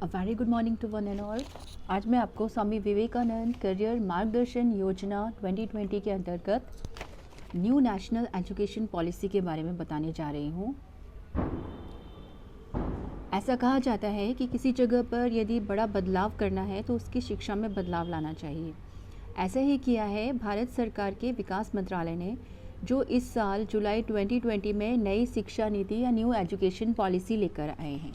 A very good morning to one and all. आज मैं आपको स्वामी विवेकानंद करियर मार्गदर्शन योजना 2020 के अंतर्गत न्यू नेशनल एजुकेशन पॉलिसी के बारे में बताने जा रही हूँ। ऐसा कहा जाता है कि किसी जगह पर यदि बड़ा बदलाव करना है तो उसकी शिक्षा में बदलाव लाना चाहिए। ऐसा ही किया है भारत सरकार के विकास मंत्रालय ने, जो इस साल जुलाई 2020 में नई शिक्षा नीति या न्यू एजुकेशन पॉलिसी लेकर आए हैं।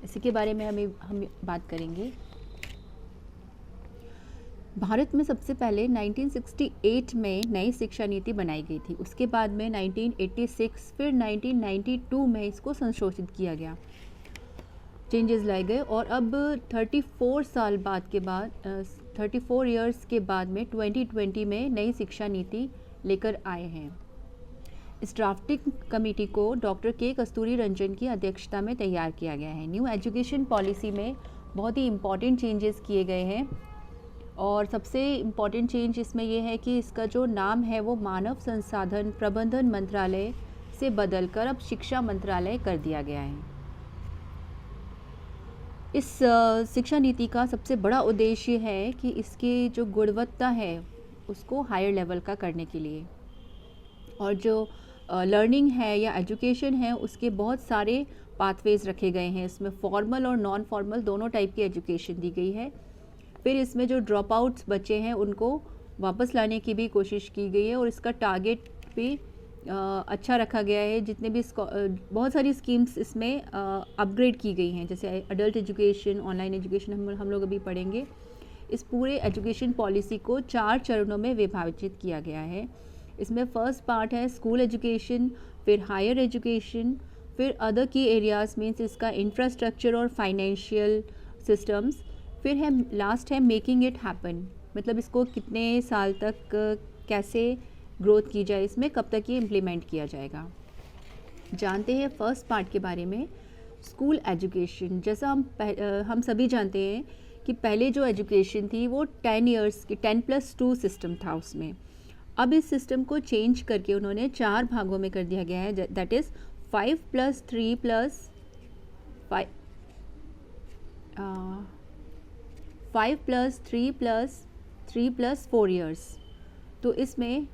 इसी के बारे में हम बात करेंगे। भारत में सबसे पहले 1968 में नई शिक्षा नीति बनाई गई थी। उसके बाद में 1986 फिर 1992 में इसको संशोधित किया गया, चेंजेस लाए गए और अब 34 साल बाद के बाद 34 इयर्स के बाद में 2020 में नई शिक्षा नीति लेकर आए हैं। इस ड्राफ्टिंग कमेटी को डॉक्टर के कस्तूरी रंजन की अध्यक्षता में तैयार किया गया है। न्यू एजुकेशन पॉलिसी में बहुत ही इम्पॉर्टेंट चेंजेस किए गए हैं और सबसे इम्पॉर्टेंट चेंज इसमें यह है कि इसका जो नाम है वो मानव संसाधन प्रबंधन मंत्रालय से बदलकर अब शिक्षा मंत्रालय कर दिया गया है। इस शिक्षा नीति का सबसे बड़ा उद्देश्य है कि इसकी जो गुणवत्ता है उसको हायर लेवल का करने के लिए, और जो लर्निंग है या एजुकेशन है उसके बहुत सारे पाथवेज रखे गए हैं। इसमें फॉर्मल और नॉन फॉर्मल दोनों टाइप की एजुकेशन दी गई है। फिर इसमें जो ड्रॉप आउट्स बच्चे हैं उनको वापस लाने की भी कोशिश की गई है और इसका टारगेट भी अच्छा रखा गया है। जितने भी बहुत सारी स्कीम्स इसमें अपग्रेड की गई हैं, जैसे अडल्ट एजुकेशन, ऑनलाइन एजुकेशन हम लोग अभी पढ़ेंगे। इस पूरे एजुकेशन पॉलिसी को 4 चरणों में विभाजित किया गया है। इसमें फर्स्ट पार्ट है स्कूल एजुकेशन, फिर हायर एजुकेशन, फिर अदर की एरियाज मीन्स इसका इंफ्रास्ट्रक्चर और फाइनेंशियल सिस्टम्स, फिर है लास्ट है मेकिंग इट हैपन, मतलब इसको कितने साल तक कैसे ग्रोथ की जाए, इसमें कब तक ये इम्प्लीमेंट किया जाएगा। जानते हैं फर्स्ट पार्ट के बारे में, स्कूल एजुकेशन। जैसा हम सभी जानते हैं कि पहले जो एजुकेशन थी वो 10 इयर्स की 10+2 सिस्टम था उसमें। अब इस सिस्टम को चेंज करके उन्होंने 4 भागों में कर दिया गया है, दैट इज़ 5+3+3+4 इयर्स। तो इसमें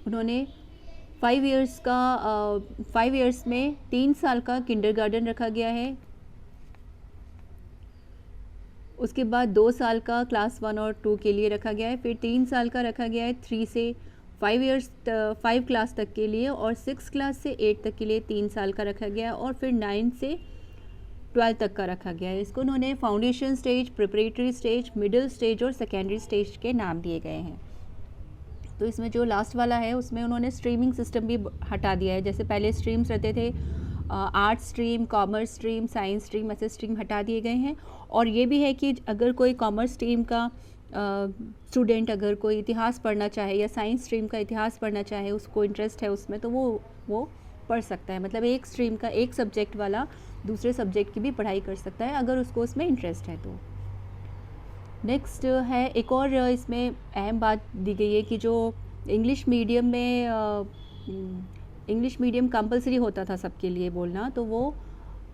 उन्होंने 5 इयर्स में 3 साल का किंडरगार्टन रखा गया है। उसके बाद 2 साल का क्लास 1 और 2 के लिए रखा गया है। फिर 3 साल का रखा गया है 3 से 5 क्लास तक के लिए, और 6 क्लास से 8 तक के लिए 3 साल का रखा गया है, और फिर 9 से 12 तक का रखा गया है। इसको उन्होंने foundation stage, preparatory stage, middle stage और सेकेंडरी स्टेज के नाम दिए गए हैं। तो इसमें जो लास्ट वाला है उसमें उन्होंने स्ट्रीमिंग सिस्टम भी हटा दिया है। जैसे पहले स्ट्रीम्स रहते थे, arts stream, commerce stream, science stream, ऐसे स्ट्रीम हटा दिए गए हैं। और ये भी है कि अगर कोई कॉमर्स स्ट्रीम का स्टूडेंट अगर कोई इतिहास पढ़ना चाहे या साइंस स्ट्रीम का इतिहास पढ़ना चाहे, उसको इंटरेस्ट है उसमें, तो वो पढ़ सकता है। मतलब एक स्ट्रीम का एक सब्जेक्ट वाला दूसरे सब्जेक्ट की भी पढ़ाई कर सकता है अगर उसको उसमें इंटरेस्ट है तो। नेक्स्ट है एक और इसमें अहम बात दी गई है कि जो इंग्लिश मीडियम कंपलसरी होता था सबके लिए बोलना, तो वो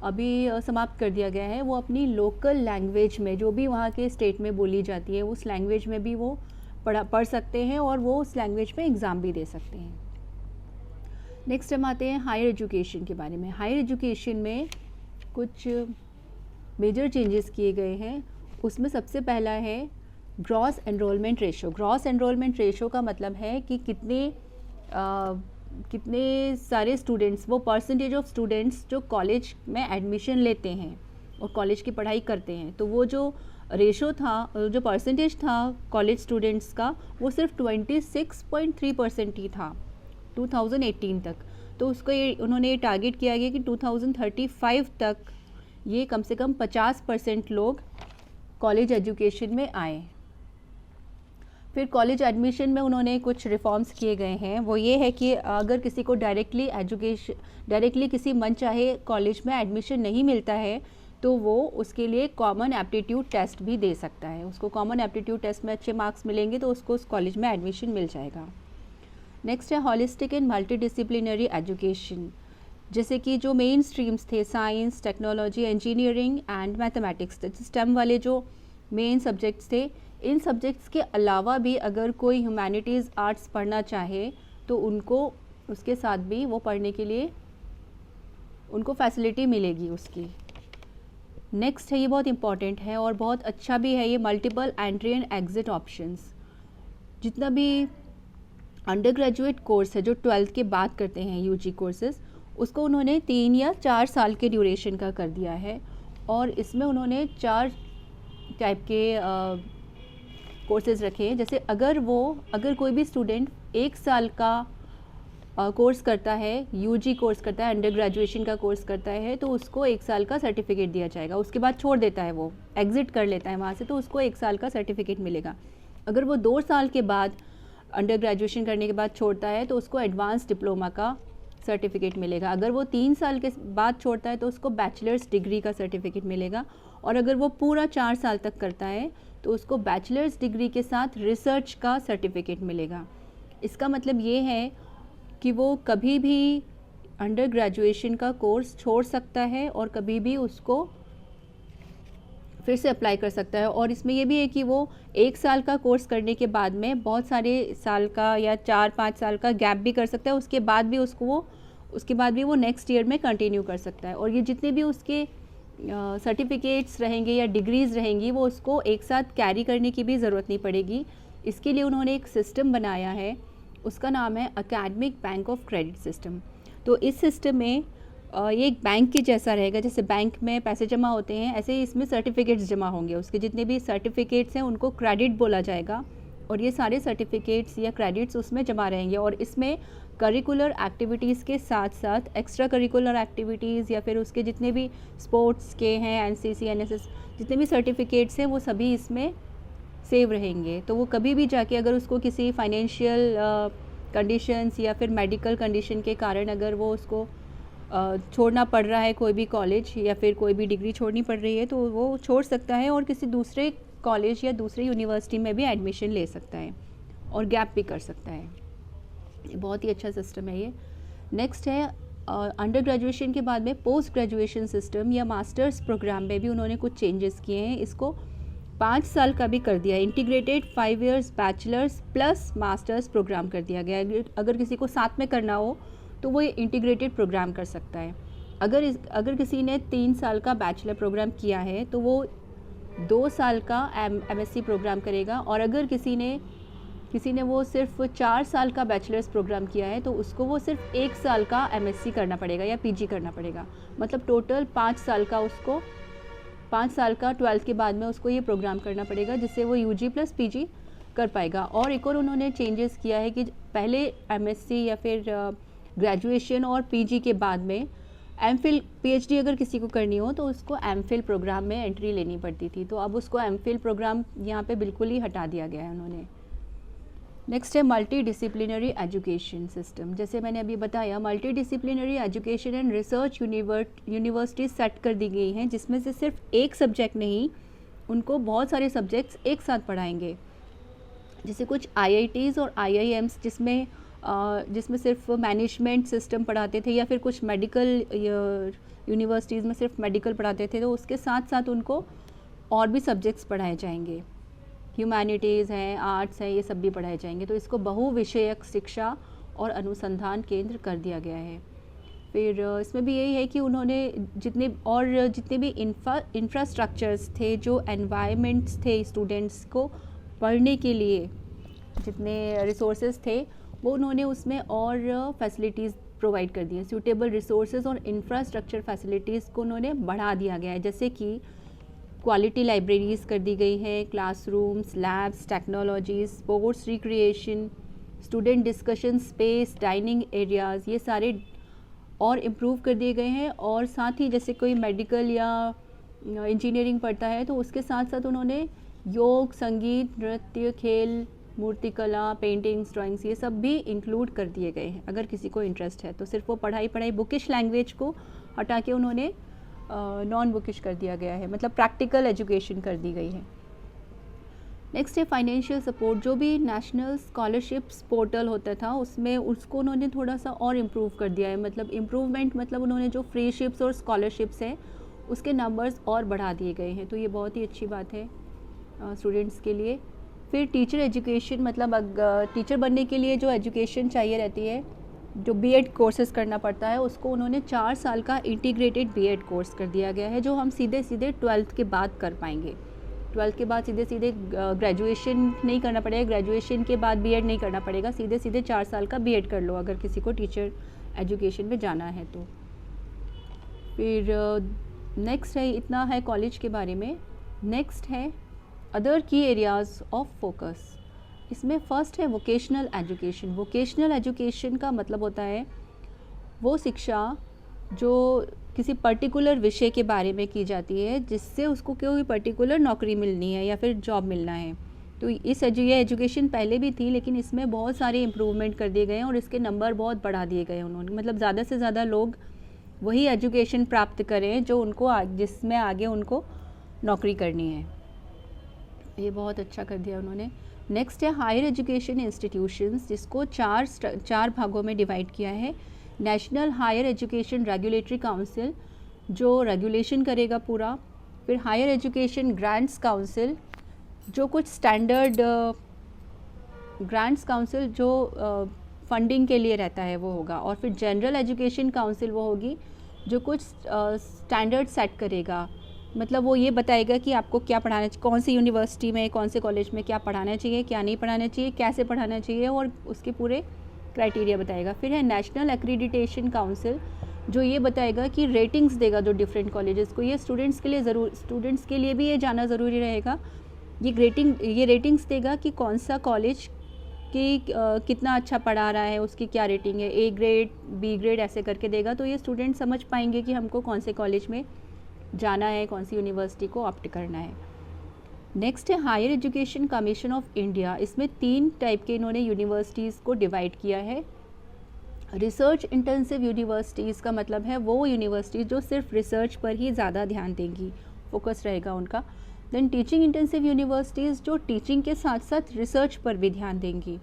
अभी समाप्त कर दिया गया है। वो अपनी लोकल लैंग्वेज में, जो भी वहाँ के स्टेट में बोली जाती है, उस लैंग्वेज में भी वो पढ़ सकते हैं और वो उस लैंग्वेज में एग्ज़ाम भी दे सकते हैं। नेक्स्ट हम आते हैं हायर एजुकेशन के बारे में। हायर एजुकेशन में कुछ मेजर चेंजेस किए गए हैं। उसमें सबसे पहला है gross enrolment ratio. Gross enrolment ratio का मतलब है कि कितने सारे स्टूडेंट्स, वो परसेंटेज ऑफ स्टूडेंट्स जो कॉलेज में एडमिशन लेते हैं और कॉलेज की पढ़ाई करते हैं, तो वो जो रेशो था, जो परसेंटेज था कॉलेज स्टूडेंट्स का, वो सिर्फ 26.3% ही था 2018 तक। तो उसको उन्होंने ये टारगेट किया गया कि 2035 तक ये कम से कम 50% लोग कॉलेज एजुकेशन में आए। फिर कॉलेज एडमिशन में उन्होंने कुछ रिफॉर्म्स किए गए हैं। वो ये है कि अगर किसी को डायरेक्टली किसी मनचाहे कॉलेज में एडमिशन नहीं मिलता है तो वो उसके लिए कॉमन एप्टीट्यूड टेस्ट भी दे सकता है। उसको कॉमन एप्टीट्यूड टेस्ट में अच्छे मार्क्स मिलेंगे तो उसको उस कॉलेज में एडमिशन मिल जाएगा। नेक्स्ट है हॉलिस्टिक एंड मल्टीडिसिप्लिनरी एजुकेशन। जैसे कि जो मेन स्ट्रीम्स थे science, technology, engineering and mathematics, stem वाले जो मेन सब्जेक्ट्स थे, इन सब्जेक्ट्स के अलावा भी अगर कोई ह्यूमैनिटीज़ आर्ट्स पढ़ना चाहे तो उनको उसके साथ भी वो पढ़ने के लिए उनको फैसिलिटी मिलेगी उसकी। नेक्स्ट है, ये बहुत इंपॉर्टेंट है और बहुत अच्छा भी है, ये multiple entry and exit options. जितना भी अंडर ग्रेजुएट कोर्स है जो 12th के बाद करते हैं यूजी कोर्सेज, उसको उन्होंने 3 या 4 साल के ड्यूरेशन का कर दिया है और इसमें उन्होंने 4 टाइप के कोर्सेज रखे हैं। जैसे अगर कोई भी स्टूडेंट 1 साल का कोर्स करता है, यूजी कोर्स करता है, अंडर ग्रेजुएशन का कोर्स करता है, तो उसको 1 साल का सर्टिफिकेट दिया जाएगा। उसके बाद छोड़ देता है, वो एग्ज़िट कर लेता है वहाँ से, तो उसको 1 साल का सर्टिफिकेट मिलेगा। अगर वो 2 साल के बाद अंडर ग्रेजुएशन करने के बाद छोड़ता है तो उसको एडवांस डिप्लोमा का सर्टिफिकेट मिलेगा। अगर वो 3 साल के बाद छोड़ता है तो उसको बैचलर्स डिग्री का सर्टिफिकेट मिलेगा। और अगर वो पूरा 4 साल तक करता है तो उसको बैचलर्स डिग्री के साथ रिसर्च का सर्टिफिकेट मिलेगा। इसका मतलब ये है कि वो कभी भी अंडर ग्रेजुएशन का कोर्स छोड़ सकता है और कभी भी उसको फिर से अप्लाई कर सकता है। और इसमें ये भी है कि वो 1 साल का कोर्स करने के बाद में बहुत सारे साल का या 4-5 साल का गैप भी कर सकता है, उसके बाद भी वो नेक्स्ट ईयर में कंटिन्यू कर सकता है। और ये जितने भी उसके सर्टिफिकेट्स रहेंगे या डिग्रीज़ रहेंगी वो उसको एक साथ कैरी करने की भी ज़रूरत नहीं पड़ेगी। इसके लिए उन्होंने एक सिस्टम बनाया है, उसका नाम है academic bank of credit system. तो इस सिस्टम में ये एक बैंक के जैसा रहेगा, जैसे बैंक में पैसे जमा होते हैं ऐसे ही इसमें सर्टिफिकेट्स जमा होंगे। उसके जितने भी सर्टिफिकेट्स हैं उनको क्रेडिट बोला जाएगा और ये सारे सर्टिफिकेट्स या क्रेडिट्स उसमें जमा रहेंगे। और इसमें करिकुलर एक्टिविटीज़ के साथ साथ एक्स्ट्रा करिकुलर एक्टिविटीज़ या फिर उसके जितने भी स्पोर्ट्स के हैं, एनसीसी, एनएसएस, जितने भी सर्टिफिकेट्स हैं वो सभी इसमें सेव रहेंगे। तो वो कभी भी जाके अगर उसको किसी फाइनेंशियल कंडीशंस या फिर मेडिकल कंडीशन के कारण अगर वो उसको छोड़ना पड़ रहा है, कोई भी कॉलेज या फिर कोई भी डिग्री छोड़नी पड़ रही है, तो वो छोड़ सकता है और किसी दूसरे कॉलेज या दूसरे यूनिवर्सिटी में भी एडमिशन ले सकता है और गैप भी कर सकता है। ये बहुत ही अच्छा सिस्टम है ये। नेक्स्ट है अंडर ग्रेजुएशन के बाद में पोस्ट ग्रेजुएशन सिस्टम या मास्टर्स प्रोग्राम में भी उन्होंने कुछ चेंजेस किए हैं। इसको 5 साल का भी कर दिया है, integrated 5 years bachelors plus masters program कर दिया गया है। अगर किसी को साथ में करना हो तो वो ये इंटीग्रेटेड प्रोग्राम कर सकता है। अगर किसी ने 3 साल का बैचलर प्रोग्राम किया है तो वो 2 साल का एमएससी प्रोग्राम करेगा। और अगर किसी ने वो सिर्फ 4 साल का बैचलर्स प्रोग्राम किया है तो उसको वो सिर्फ 1 साल का एमएससी करना पड़ेगा या पीजी करना पड़ेगा। मतलब टोटल 5 साल का 12th के बाद में उसको ये प्रोग्राम करना पड़ेगा, जिससे वो यूजी प्लस पीजी कर पाएगा। और एक और उन्होंने चेंजेस किया है कि पहले एमएससी या फिर ग्रेजुएशन और पीजी के बाद में एमफिल पीएचडी अगर किसी को करनी हो तो उसको एमफिल प्रोग्राम में एंट्री लेनी पड़ती थी। तो अब उसको एमफिल प्रोग्राम यहाँ पे बिल्कुल ही हटा दिया गया है उन्होंने। नेक्स्ट है मल्टी डिसिप्लिनरी एजुकेशन सिस्टम। जैसे मैंने अभी बताया, multi disciplinary education and research universities set कर दी गई हैं, जिसमें से सिर्फ एक सब्जेक्ट नहीं, उनको बहुत सारे सब्जेक्ट्स एक साथ पढ़ाएंगे। जैसे कुछ आईआईटीज़ और आईआईएम्स जिसमें सिर्फ मैनेजमेंट सिस्टम पढ़ाते थे या फिर कुछ मेडिकल यूनिवर्सिटीज़ में सिर्फ मेडिकल पढ़ाते थे, तो उसके साथ साथ उनको और भी सब्जेक्ट्स पढ़ाए जाएंगे, ह्यूमैनिटीज़ हैं, आर्ट्स हैं, ये सब भी पढ़ाए जाएंगे। तो इसको बहुविषयक शिक्षा और अनुसंधान केंद्र कर दिया गया है। फिर इसमें भी यही है कि उन्होंने जितने भी इंफ्रास्ट्रक्चर्स थे, जो एनवायरनमेंट्स थे स्टूडेंट्स को पढ़ने के लिए, जितने रिसोर्सेज थे वो उन्होंने उसमें और फैसिलिटीज़ प्रोवाइड कर दी हैं। सूटेबल रिसोर्सेज और इंफ्रास्ट्रक्चर फैसिलिटीज़ को उन्होंने बढ़ा दिया गया है, जैसे कि क्वालिटी लाइब्रेरीज़ कर दी गई है, classrooms, labs, technologies, sports, recreation, student discussion space, dining areas, ये सारे और इम्प्रूव कर दिए गए हैं। और साथ ही जैसे कोई मेडिकल या इंजीनियरिंग पढ़ता है तो उसके साथ साथ उन्होंने योग, संगीत, नृत्य, खेल, मूर्तिकला, पेंटिंग्स, ड्राइंग्स, ये सब भी इंक्लूड कर दिए गए हैं अगर किसी को इंटरेस्ट है। तो सिर्फ वो पढ़ाई बुकिश लैंग्वेज को हटा के उन्होंने नॉन बुकिश कर दिया गया है, मतलब प्रैक्टिकल एजुकेशन कर दी गई है। नेक्स्ट है फाइनेंशियल सपोर्ट। जो भी नेशनल स्कॉलरशिप्स पोर्टल होता था उसमें उसको उन्होंने थोड़ा सा और इम्प्रूव कर दिया है, मतलब इम्प्रूवमेंट, मतलब उन्होंने जो फ्री शिप्स और स्कॉलरशिप्स हैं उसके नंबर्स और बढ़ा दिए गए हैं, तो ये बहुत ही अच्छी बात है स्टूडेंट्स के लिए। फिर टीचर एजुकेशन, मतलब टीचर बनने के लिए जो एजुकेशन चाहिए रहती है, जो बीएड कोर्सेज करना पड़ता है, उसको उन्होंने 4 साल का इंटीग्रेटेड बीएड कोर्स कर दिया गया है, जो हम सीधे सीधे 12th के बाद कर पाएंगे। 12th के बाद सीधे सीधे ग्रेजुएशन नहीं करना पड़ेगा, ग्रेजुएशन के बाद बीएड नहीं करना पड़ेगा, सीधे सीधे 4 साल का बीएड कर लो अगर किसी को टीचर एजुकेशन में जाना है तो। फिर नेक्स्ट है, इतना है कॉलेज के बारे में। नेक्स्ट है अदर की एरियाज़ ऑफ फोकस। इसमें फर्स्ट है वोकेशनल एजुकेशन। वोकेशनल एजुकेशन का मतलब होता है वो शिक्षा जो किसी पर्टिकुलर विषय के बारे में की जाती है जिससे उसको कोई पर्टिकुलर नौकरी मिलनी है या फिर जॉब मिलना है। तो ये एजुकेशन पहले भी थी, लेकिन इसमें बहुत सारे इम्प्रूवमेंट कर दिए गए हैं और इसके नंबर बहुत बढ़ा दिए गए हैं उन्होंने, मतलब ज़्यादा से ज़्यादा लोग वही एजुकेशन प्राप्त करें जो उनको जिसमें आगे उनको नौकरी करनी है। ये बहुत अच्छा कर दिया उन्होंने। नेक्स्ट है हायर एजुकेशन इंस्टीट्यूशंस, जिसको चार भागों में डिवाइड किया है। National higher education regulatory council जो रेगुलेशन करेगा पूरा। फिर हायर एजुकेशन ग्रांट्स काउंसिल जो कुछ स्टैंडर्ड ग्रांट्स काउंसिल जो फंडिंग के लिए रहता है वो होगा। और फिर जनरल एजुकेशन काउंसिल वो होगी जो कुछ स्टैंडर्ड सेट करेगा, मतलब वो ये बताएगा कि आपको क्या पढ़ाना चाहिए, कौन सी यूनिवर्सिटी में कौन से कॉलेज में क्या पढ़ाना चाहिए, क्या नहीं पढ़ाना चाहिए, कैसे पढ़ाना चाहिए, और उसके पूरे क्राइटेरिया बताएगा। फिर है नेशनल एक्रीडिटेशन काउंसिल जो ये बताएगा कि रेटिंग्स देगा जो डिफरेंट कॉलेजेस को। ये स्टूडेंट्स के लिए भी ये जानना ज़रूरी रहेगा। ये रेटिंग्स देगा कि कौन सा कॉलेज कि कितना अच्छा पढ़ा रहा है, उसकी क्या रेटिंग है, ए ग्रेड बी ग्रेड ऐसे करके देगा। तो ये स्टूडेंट समझ पाएंगे कि हमको कौन से कॉलेज में जाना है, कौन सी यूनिवर्सिटी को ऑप्ट करना है। नेक्स्ट है higher education commission of India. इसमें 3 टाइप के इन्होंने यूनिवर्सिटीज़ को डिवाइड किया है। रिसर्च इंटेंसिव यूनिवर्सिटीज़ का मतलब है वो यूनिवर्सिटीज़ जो सिर्फ रिसर्च पर ही ज़्यादा ध्यान देंगी, फोकस रहेगा उनका। देन टीचिंग इंटेंसिव यूनिवर्सिटीज़ जो टीचिंग के साथ साथ रिसर्च पर भी ध्यान देंगी।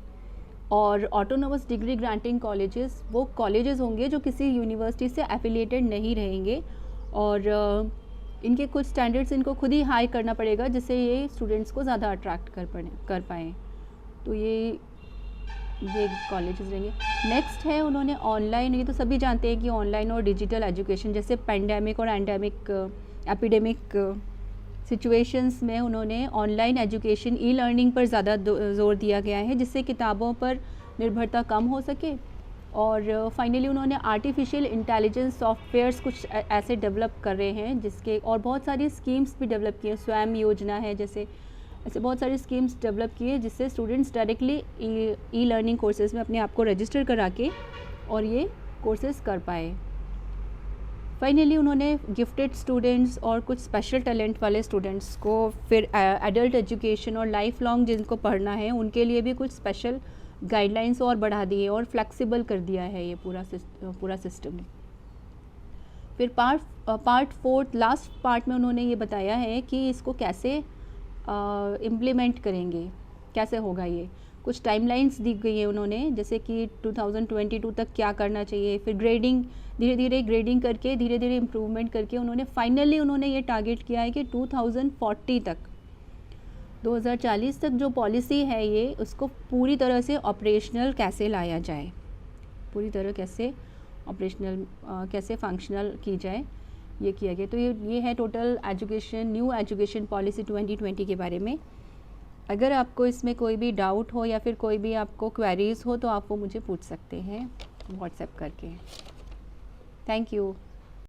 और ऑटोनोमस डिग्री ग्रांटिंग कॉलेजेस वो कॉलेजेस होंगे जो किसी यूनिवर्सिटी से एफिलिएटेड नहीं रहेंगे और इनके कुछ स्टैंडर्ड्स इनको खुद ही हाई करना पड़ेगा जिससे ये स्टूडेंट्स को ज़्यादा अट्रैक्ट कर पाएँ। तो ये कॉलेजेस रहेंगे। नेक्स्ट है उन्होंने ऑनलाइन, ये तो सभी जानते हैं कि ऑनलाइन और डिजिटल एजुकेशन, जैसे पेंडेमिक और एपिडेमिक सिचुएशंस में उन्होंने ऑनलाइन एजुकेशन ई लर्निंग पर ज़्यादा जोर दिया गया है जिससे किताबों पर निर्भरता कम हो सके। और फाइनली उन्होंने आर्टिफिशियल इंटेलिजेंस सॉफ्टवेयर्स कुछ ऐसे डेवलप कर रहे हैं जिसके, और बहुत सारी स्कीम्स भी डेवलप की हैं, स्वयं योजना है जैसे, ऐसे बहुत सारी स्कीम्स डेवलप की है जिससे students directly e learning courses में अपने आप को रजिस्टर करा के और ये कोर्सेज़ कर पाए। फाइनली उन्होंने गिफ्टेड स्टूडेंट्स और कुछ स्पेशल टैलेंट वाले स्टूडेंट्स को, फिर एडल्ट एजुकेशन और लाइफ लॉन्ग जिनको पढ़ना है उनके लिए भी कुछ स्पेशल गाइडलाइंस और बढ़ा दिए और फ्लेक्सिबल कर दिया है ये पूरा सिस्टम। फिर पार्ट 4 लास्ट पार्ट में उन्होंने ये बताया है कि इसको कैसे इम्प्लीमेंट करेंगे, कैसे होगा ये। कुछ टाइमलाइंस दी गई है उन्होंने, जैसे कि 2022 तक क्या करना चाहिए, फिर ग्रेडिंग, धीरे धीरे ग्रेडिंग करके धीरे धीरे इम्प्रूवमेंट करके उन्होंने ये टारगेट किया है कि 2040 तक, 2040 तक जो पॉलिसी है ये उसको पूरी तरह से ऑपरेशनल कैसे लाया जाए, पूरी तरह कैसे ऑपरेशनल कैसे फंक्शनल की जाए, ये किया गया। तो ये है टोटल न्यू एजुकेशन पॉलिसी 2020 के बारे में। अगर आपको इसमें कोई भी डाउट हो या फिर कोई भी आपको क्वेरीज़ हो तो आप वो मुझे पूछ सकते हैं व्हाट्सएप करके। Thank you.